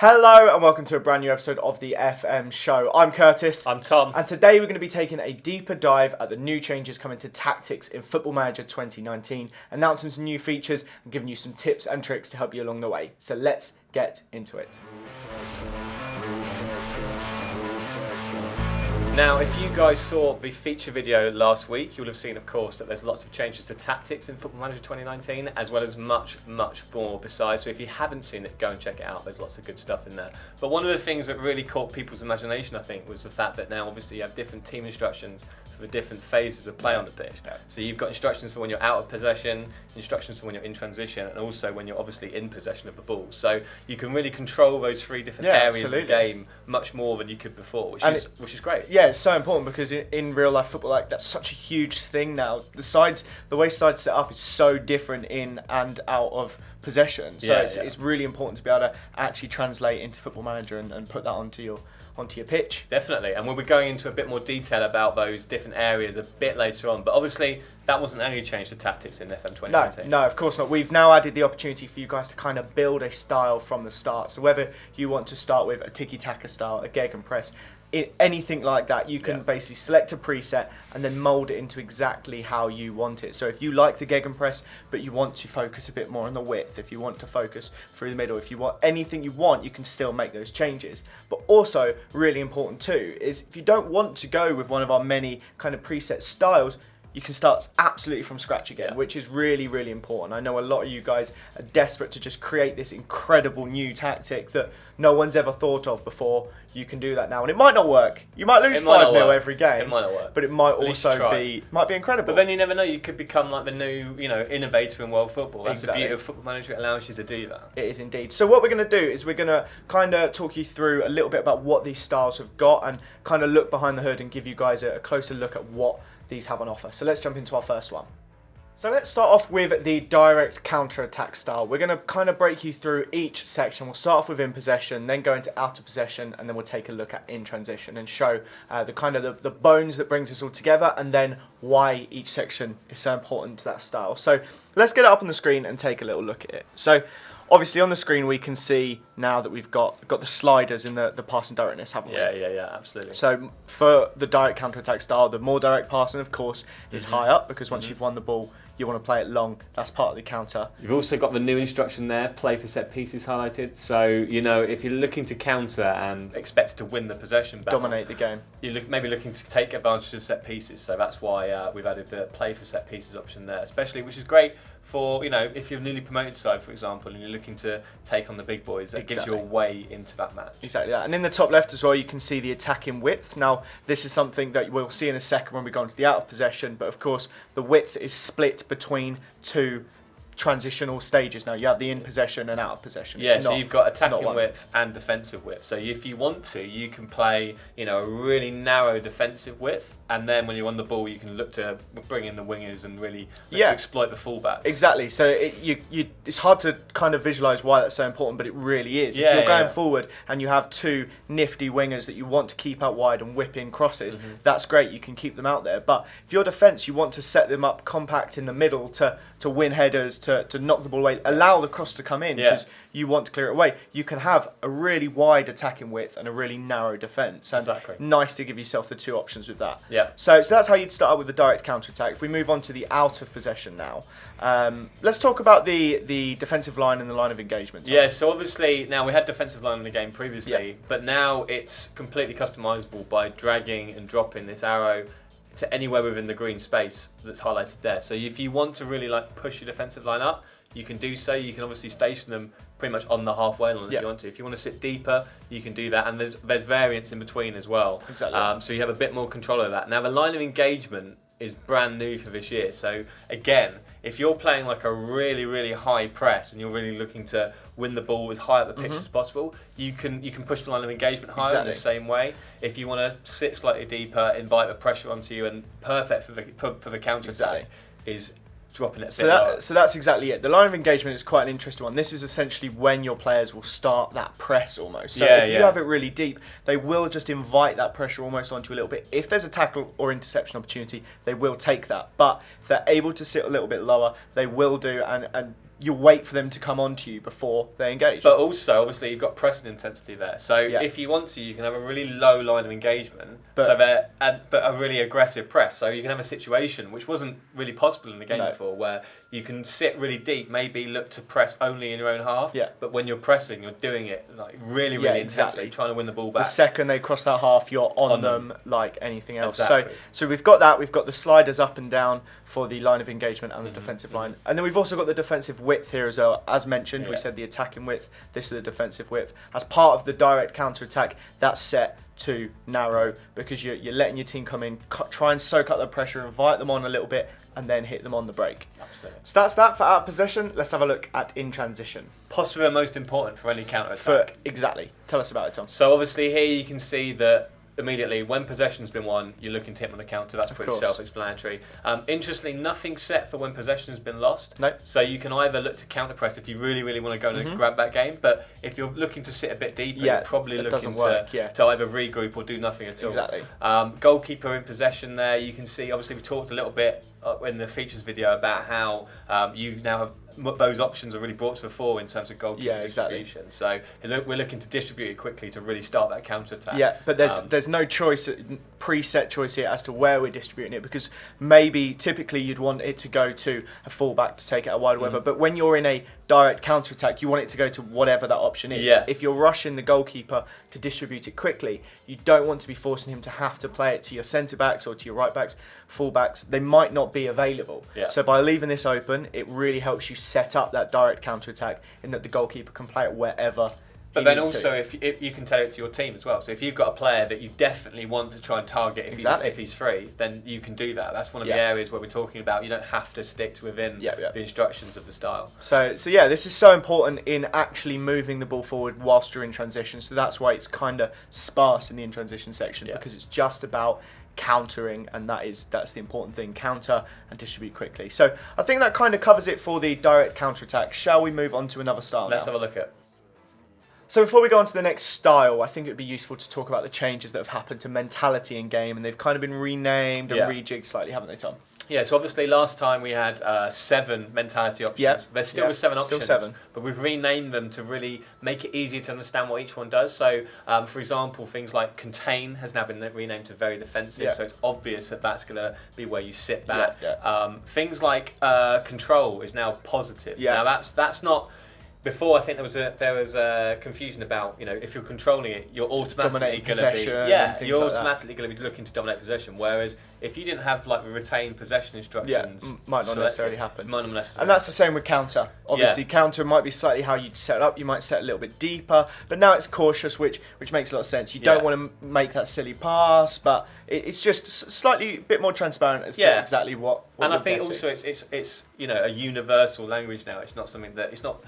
Hello and welcome to a brand new episode of the FM show. I'm Curtis. I'm Tom. And today we're going to be taking a deeper dive at the new changes coming to tactics in Football Manager 2019, announcing some new features and giving you some tips and tricks to help you along the way. So let's get into it. Now, if you guys saw the feature video last week, you will have seen, of course, that there's lots of changes to tactics in Football Manager 2019, as well as much more besides. So if you haven't seen it, go and check it out. There's lots of good stuff in there. But one of the things that really caught people's imagination, I think, was the fact that now, obviously, you have different team instructions for the different phases of play on the pitch. So you've got instructions for when you're out of possession, instructions for when you're in transition, and also when you're obviously in possession of the ball. So you can really control those three different areas of the game much more than you could before, which is great. Yeah, it's so important because in real life football, like, that's such a huge thing now. The way sides set up is so different in and out of possession. So it's really important to be able to actually translate into Football Manager and put that onto your pitch. Definitely, and we'll be going into a bit more detail about those different areas a bit later on. But obviously, that wasn't only change to tactics in FM 2019. No, of course not. We've now added the opportunity for you guys to kind of build a style from the start. So whether you want to start with a tiki-taka style, a gegenpress, anything like that, you can basically select a preset and then mold it into exactly how you want it. So if you like the gegenpress but you want to focus a bit more on the width, if you want to focus through the middle, if you want anything you want, you can still make those changes. But also, really important too, is if you don't want to go with one of our many kind of preset styles, you can start absolutely from scratch again, which is really, really important. I know a lot of you guys are desperate to just create this incredible new tactic that no one's ever thought of before. You can do that now, and it might not work. You might lose 5-0 every game. It might not work, but it might also be incredible. But then you never know. You could become like the new, innovator in world football. That's exactly. The beauty of Football Manager. It allows you to do that. It is indeed. So what we're going to do is we're going to kind of talk you through a little bit about what these styles have got, and kind of look behind the hood and give you guys a closer look at what these have on offer. So let's jump into our first one. So let's start off with the direct counter-attack style. We're going to kind of break you through each section. We'll start off with in possession, then go into out of possession, and then we'll take a look at in transition and show the bones that brings us all together, and then why each section is so important to that style. So let's get it up on the screen and take a little look at it. So obviously on the screen we can see now that we've got the sliders in the passing directness, haven't we? Yeah, absolutely. So for the direct counter-attack style, the more direct passing, of course, is high up, because once you've won the ball, you want to play it long. That's part of the counter. You've also got the new instruction there, play for set pieces highlighted. So, if you're looking to counter and expect to win the possession battle, dominate the game, you're maybe looking to take advantage of set pieces. So that's why we've added the play for set pieces option there, especially, which is great for, if you're a newly promoted side, for example, and you're looking to take on the big boys. It gives you a way into that match. Exactly that. And in the top left as well, you can see the attacking width. Now, this is something that we'll see in a second when we go into the out of possession, but of course, the width is split between two transitional stages. Now you have the in possession and out of possession. So you've got attacking width and defensive width. So if you want to, you can play a really narrow defensive width, and then when you're on the ball, you can look to bring in the wingers and really look to exploit the fullbacks. Exactly. So it's hard to kind of visualise why that's so important, but it really is. If you're going forward and you have two nifty wingers that you want to keep out wide and whip in crosses, that's great. You can keep them out there. But if your defence, you want to set them up compact in the middle to win headers, to knock the ball away, allow the cross to come in because you want to clear it away. You can have a really wide attacking width and a really narrow defence. And nice to give yourself the two options with that. So that's how you'd start with the direct counter-attack. If we move on to the out of possession now, let's talk about the defensive line and the line of engagement. So obviously now we had defensive line in the game previously, but now it's completely customisable by dragging and dropping this arrow to anywhere within the green space that's highlighted there. So if you want to really push your defensive line up, you can do so. You can obviously station them pretty much on the halfway line if you want to. If you want to sit deeper, you can do that, and there's variance in between as well. Exactly. So you have a bit more control of that. Now the line of engagement is brand new for this year. So again, if you're playing a really, really high press and you're really looking to win the ball as high up the pitch as possible, you can push the line of engagement higher in the same way. If you want to sit slightly deeper, invite the pressure onto you, and perfect for the counter attack is dropping it a bit lower. So that's exactly it. The line of engagement is quite an interesting one. This is essentially when your players will start that press almost. So if you have it really deep, they will just invite that pressure almost onto you a little bit. If there's a tackle or interception opportunity, they will take that. But if they're able to sit a little bit lower, they will do, and you'll wait for them to come onto you before they engage. But also, obviously, you've got pressing intensity there. So Yeah. if you want to, you can have a really low line of engagement, But but a really aggressive press. So you can have a situation which wasn't really possible in the game No. before, where you can sit really deep, maybe look to press only in your own half. Yeah. But when you're pressing, you're doing it like really, Yeah, really exactly. intensely, trying to win the ball the back. second they cross that half, you're on On them like anything else. Exactly. So we've got that. We've got the sliders up and down for the line of engagement and the defensive line. And then we've also got the defensive width here as well. As mentioned, we Yeah. said the attacking width. This is the defensive width. As part of the direct counter-attack, that's set to narrow because you're letting your team come in, try and soak up the pressure, invite them on a little bit, and then hit them on the break. Absolutely. So that's that for out of possession. Let's have a look at in transition. Possibly the most important for any counter For attack. exactly. Tell us about it, Tom. So obviously here you can see that immediately when possession's been won, you're looking to hit them on the counter. That's pretty course. self-explanatory. Interestingly, nothing set for when possession's been lost. No. So you can either look to counter press if you really, really want to go and grab that game, but if you're looking to sit a bit deeper, Yeah, you're probably that looking doesn't work, to either regroup or do nothing at all. Exactly. Goalkeeper in possession there, you can see, obviously we talked a little bit in the features video about how you now have those options are really brought to the fore in terms of goalkeeper distribution. So we're looking to distribute it quickly to really start that counter attack. Yeah, but there's no choice, preset choice here as to where we're distributing it, because maybe typically you'd want it to go to a fullback to take it out wide or whatever, but when you're in a direct counter attack, you want it to go to whatever that option is. Yeah. If you're rushing the goalkeeper to distribute it quickly, you don't want to be forcing him to have to play it to your centre backs or to your right backs, fullbacks. They might not be available. Yeah. So by leaving this open, it really helps you set up that direct counter attack in that the goalkeeper can play it wherever. But then also, if you can tell it to your team as well. So if you've got a player that you definitely want to try and target if he's free, then you can do that. That's one of the areas where we're talking about. You don't have to stick to within the instructions of the style. So yeah, this is so important in actually moving the ball forward whilst you're in transition. So that's why it's kind of sparse in the in transition section, because it's just about countering, and that's the important thing: counter and distribute quickly. So I think that kind of covers it for the direct counter attack. Shall we move on to another style? Let's now? have a look at. So before we go on to the next style, I think it would be useful to talk about the changes that have happened to mentality in game, and they've kind of been renamed and rejigged slightly, haven't they, Tom? Yeah, so obviously last time we had 7 mentality options. Yep. There's still 7 options, Still 7. but we've renamed them to really make it easier to understand what each one does. So, for example, things like contain has now been renamed to very defensive, so it's obvious that that's going to be where you sit back. Things like control is now positive. Now that's not. Before, I think there was a confusion about, if you're controlling it, you're automatically going to be you're automatically going to be looking to dominate possession. Whereas if you didn't have like the retained possession instructions, might not necessarily happen. Might not necessarily. And that's the same with counter. Obviously, counter might be slightly how you set it up. You might set it a little bit deeper, but now it's cautious, which makes a lot of sense. You don't want to make that silly pass, but it's just slightly a bit more transparent as to exactly what. And I think also it's a universal language now. It's not something that it's not.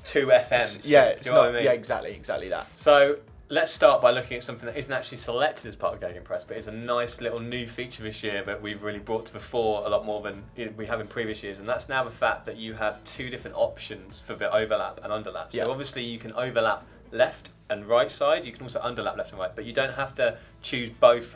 2 FMs. It's not. I mean? Yeah, exactly that. So let's start by looking at something that isn't actually selected as part of Gegenpress, but it's a nice little new feature this year that we've really brought to the fore a lot more than we have in previous years, and that's now the fact that you have 2 different options for the overlap and underlap. So obviously you can overlap left and right side. You can also underlap left and right, but you don't have to choose both.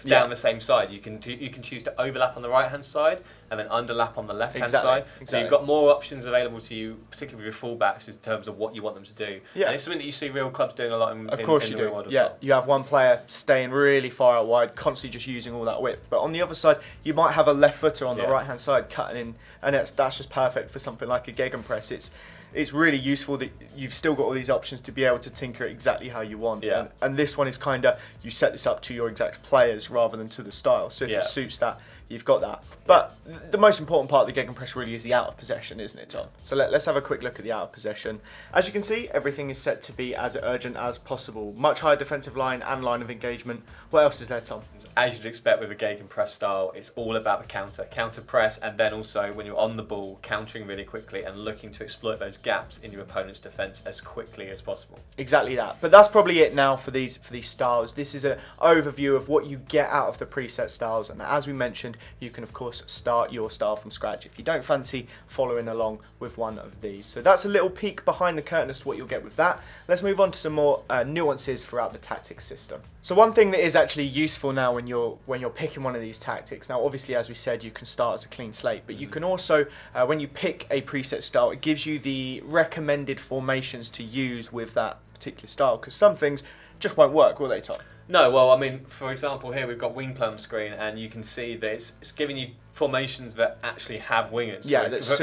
Down the same side. You can choose to overlap on the right hand side and then underlap on the left hand side. So you've got more options available to you, particularly with fullbacks, in terms of what you want them to do. And it's something that you see real clubs doing a lot in the real world as well. You have one player staying really far out wide, constantly just using all that width. But on the other side, you might have a left footer on the right hand side cutting in, and that's just perfect for something like a Gegenpress. It's really useful that you've still got all these options to be able to tinker it exactly how you want. And this one is kind of, you set this up to your exact players rather than to the style. So if it suits that, you've got that. But the most important part of the Gegenpress really is the out of possession, isn't it, Tom? So let's have a quick look at the out of possession. As you can see, everything is set to be as urgent as possible. Much higher defensive line and line of engagement. What else is there, Tom? As you'd expect with a Gegenpress style, it's all about the counter press, and then also when you're on the ball, countering really quickly and looking to exploit those gaps in your opponent's defence as quickly as possible. Exactly that. But that's probably it now for these styles. This is an overview of what you get out of the preset styles, and as we mentioned, you can of course start your style from scratch if you don't fancy following along with one of these. So that's a little peek behind the curtain as to what you'll get with that. Let's move on to some more nuances throughout the tactics system. So one thing that is actually useful now when you're picking one of these tactics, now obviously as we said you can start as a clean slate, but you can also when you pick a preset style, it gives you the recommended formations to use with that particular style, because some things just won't work, will they, Tom? No, well, I mean, for example, here we've got wing play on the screen, and you can see that it's giving you formations that actually have wingers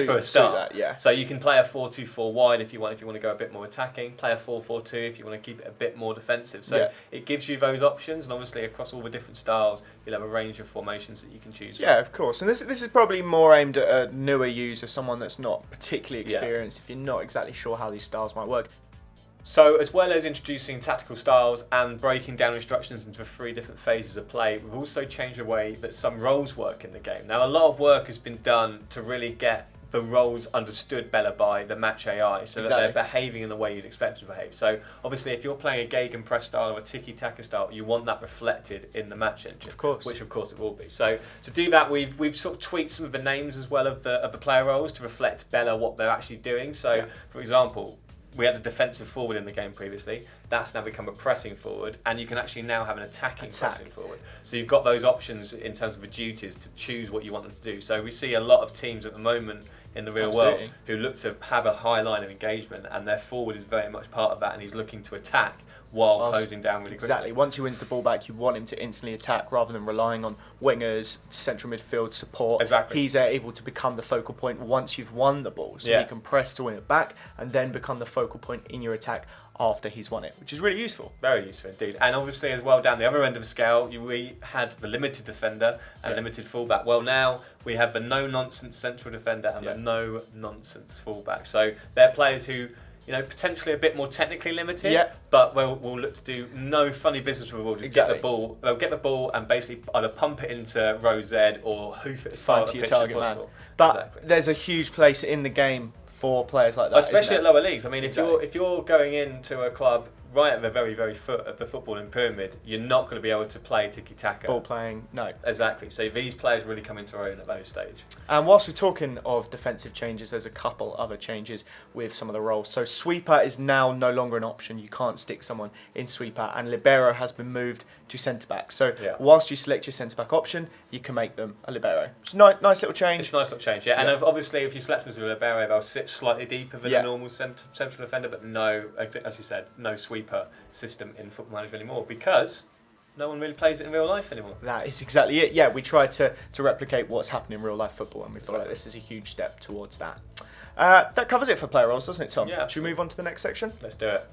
for a start. So you can play a 4-2-4 wide if you want to go a bit more attacking, play a 4-4-2 if you want to keep it a bit more defensive. So it gives you those options, and obviously across all the different styles, you'll have a range of formations that you can choose from. Yeah, of course. And this is probably more aimed at a newer user, someone that's not particularly experienced, if you're not exactly sure how these styles might work. So as well as introducing tactical styles and breaking down instructions into 3 different phases of play, we've also changed the way that some roles work in the game. Now, a lot of work has been done to really get the roles understood better by the match AI, so that they're behaving in the way you'd expect them to behave. So obviously if you're playing a gegenpress style or a tiki-taka style, you want that reflected in the match engine. Of course. Which of course it will be. So to do that, we've sort of tweaked some of the names as well of the player roles to reflect better what they're actually doing. So for example, we had a defensive forward in the game previously. That's now become a pressing forward, and you can actually now have an attacking pressing forward. So you've got those options in terms of the duties to choose what you want them to do. So we see a lot of teams at the moment in the real world who look to have a high line of engagement, and their forward is very much part of that, and he's looking to attack while closing down really quickly. Exactly. Once he wins the ball back, you want him to instantly attack rather than relying on wingers, central midfield support. Exactly. He's able to become the focal point once you've won the ball. So he can press to win it back and then become the focal point in your attack after he's won it, which is really useful. Very useful indeed. And obviously as well, down the other end of the scale, we had the limited defender and limited fullback. Well, now we have the no-nonsense central defender and the no-nonsense fullback. So they're players who, you know, potentially a bit more technically limited, but we'll look to do no funny business with the ball. Just get the ball. They'll get the ball and basically either pump it into row Z or hoof it as far to your target man. But there's a huge place in the game for players like that, especially at lower leagues. I mean, if you're going into a club right at the very, very foot of the footballing pyramid, you're not going to be able to play tiki-taka. Ball playing, no. Exactly. So these players really come into their own at those stage. And whilst we're talking of defensive changes, there's a couple other changes with some of the roles. So sweeper is now no longer an option. You can't stick someone in sweeper, and libero has been moved to centre-back. So whilst you select your centre-back option, you can make them a libero. It's a nice little change. It's a nice little change, And obviously if you select them as a libero, they'll sit slightly deeper than a normal central defender, but no, as you said, no sweeper system in Football Manager anymore, because no one really plays it in real life anymore. That is exactly it. Yeah, we try to replicate what's happening in real life football, and we feel like this is a huge step towards that. That covers it for player roles, doesn't it, Tom? Yeah. Should we move on to the next section? Let's do it.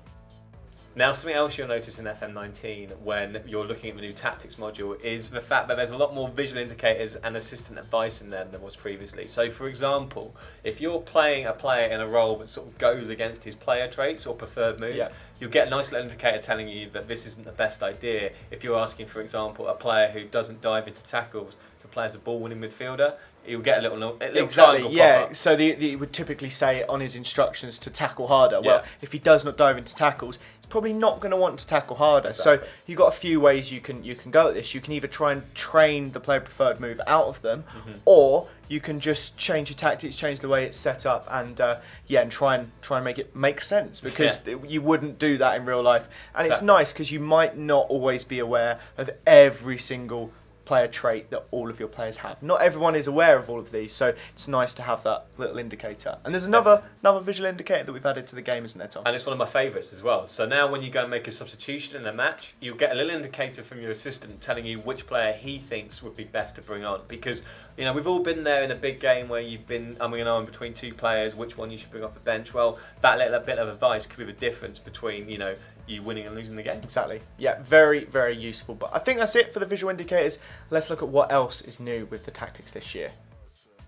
Now, something else you'll notice in FM19 when you're looking at the new tactics module is the fact that there's a lot more visual indicators and assistant advice in there than there was previously. So, for example, if you're playing a player in a role that sort of goes against his player traits or preferred moves, you'll get a nice little indicator telling you that this isn't the best idea. If you're asking, for example, a player who doesn't dive into tackles to play as a ball-winning midfielder, you'll get a little triangle pop up. So he would typically say on his instructions to tackle harder. Well, if he does not dive into tackles, he's probably not going to want to tackle harder. So you've got a few ways you can go at this. You can either try and train the player preferred move out of them, or you can just change your tactics, change the way it's set up, and and try and make it make sense, because you wouldn't do that in real life. And it's nice because you might not always be aware of every single player trait that all of your players have. Not everyone is aware of all of these, so it's nice to have that little indicator. And there's another visual indicator that we've added to the game, isn't there, Tom? And it's one of my favourites as well. So now when you go and make a substitution in a match, you'll get a little indicator from your assistant telling you which player he thinks would be best to bring on. Because, you know, we've all been there in a big game where you've been in between two players, which one you should bring off the bench. Well, that little bit of advice could be the difference between, you know, you winning and losing the game. Exactly. Yeah, very, very useful. But I think that's it for the visual indicators. Let's look at what else is new with the tactics this year.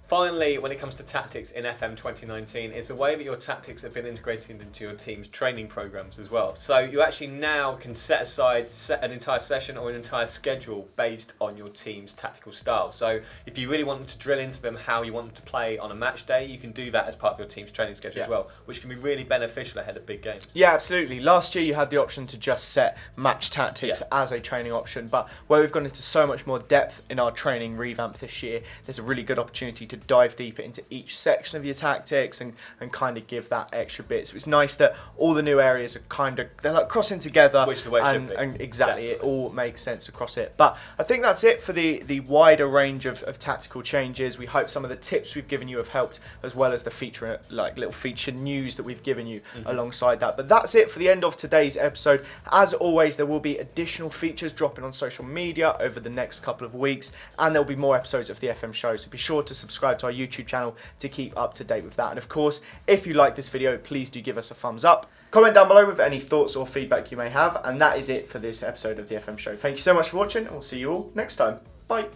Finally, when it comes to tactics in FM 2019, it's the way that your tactics have been integrated into your team's training programs as well. So you actually now can set aside an entire session or an entire schedule based on your team's tactical style. So if you really want them to drill into them how you want them to play on a match day, you can do that as part of your team's training schedule as well, which can be really beneficial ahead of big games. Yeah, absolutely. Last year you had the option to just set match tactics as a training option, but where we've gone into so much more depth in our training revamp this year, there's a really good opportunity to dive deeper into each section of your tactics and kind of give that extra bit. So it's nice that all the new areas are they're like crossing together, which is the way it should be. And exactly, it all makes sense across it. But I think that's it for the wider range of tactical changes. We hope some of the tips we've given you have helped, as well as the feature, like little feature news that we've given you alongside that. But that's it for the end of today's episode. As always, there will be additional features dropping on social media over the next couple of weeks, and there'll be more episodes of the FM show, so be sure to subscribe to our YouTube channel to keep up to date with that. And of course, if you like this video, please do give us a thumbs up. Comment down below with any thoughts or feedback you may have, and that is it for this episode of the FM show. Thank you so much for watching, and we'll see you all next time. Bye.